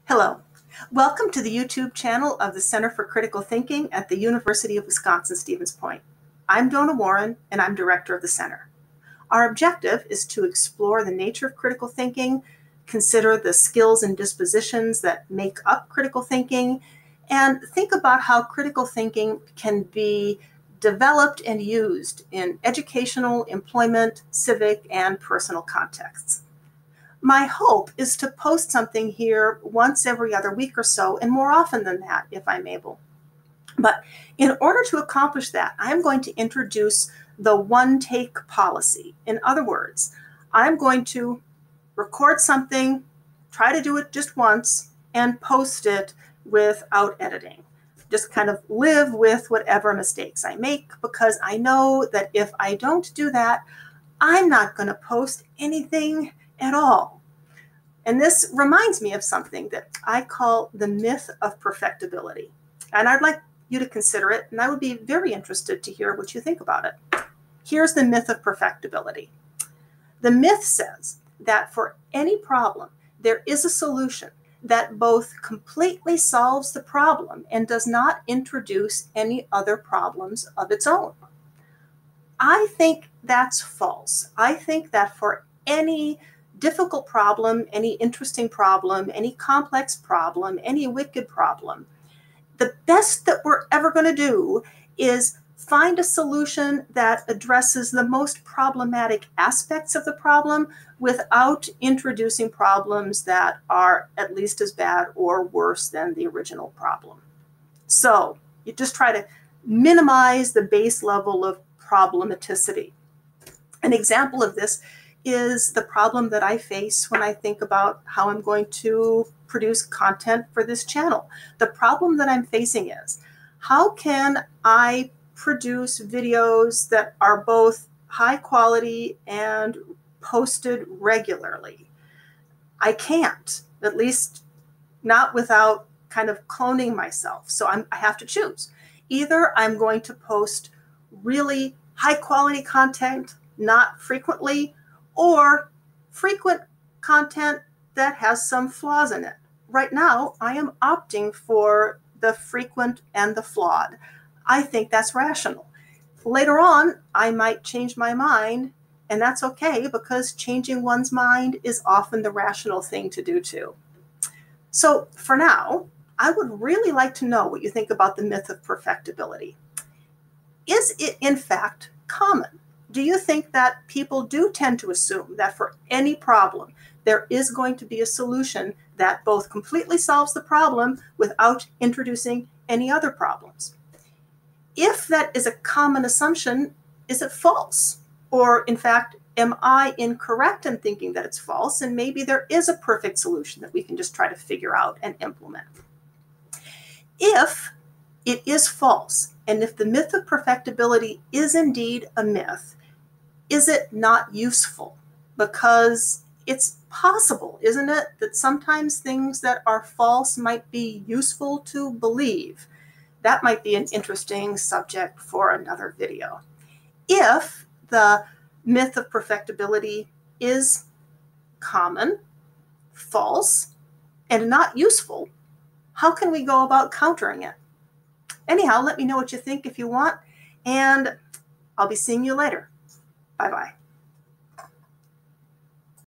Hello. Welcome to the YouTube channel of the Center for Critical Thinking at the University of Wisconsin-Stevens Point. I'm Donna Warren, and I'm director of the center. Our objective is to explore the nature of critical thinking, consider the skills and dispositions that make up critical thinking, and think about how critical thinking can be developed and used in educational, employment, civic, and personal contexts. My hope is to post something here once every other week or so, and more often than that if I'm able. But in order to accomplish that, I'm going to introduce the one-take policy. In other words, I'm going to record something, try to do it just once, and post it without editing. Just kind of live with whatever mistakes I make, because I know that if I don't do that, I'm not going to post anything at all. And this reminds me of something that I call the myth of perfectibility. And I'd like you to consider it, and I would be very interested to hear what you think about it. Here's the myth of perfectibility. The myth says that for any problem, there is a solution that both completely solves the problem and does not introduce any other problems of its own. I think that's false. I think that for any difficult problem, any interesting problem, any complex problem, any wicked problem, the best that we're ever going to do is find a solution that addresses the most problematic aspects of the problem without introducing problems that are at least as bad or worse than the original problem. So you just try to minimize the base level of problematicity. An example of this is the problem that I face when I think about how I'm going to produce content for this channel. The problem that I'm facing is, how can I produce videos that are both high quality and posted regularly? I can't, at least not without kind of cloning myself. So I have to choose. Either I'm going to post really high quality content, not frequently, or frequent content that has some flaws in it. Right now, I am opting for the frequent and the flawed. I think that's rational. Later on, I might change my mind, and that's okay, because changing one's mind is often the rational thing to do too. So for now, I would really like to know what you think about the myth of perfectibility. Is it in fact common? Do you think that people do tend to assume that for any problem, there is going to be a solution that both completely solves the problem without introducing any other problems? If that is a common assumption, is it false? Or in fact, am I incorrect in thinking that it's false, and maybe there is a perfect solution that we can just try to figure out and implement? If it is false, and if the myth of perfectibility is indeed a myth, is it not useful? Because it's possible, isn't it, that sometimes things that are false might be useful to believe. That might be an interesting subject for another video. If the myth of perfectibility is common, false, and not useful, how can we go about countering it? Anyhow, let me know what you think if you want, and I'll be seeing you later. Bye-bye.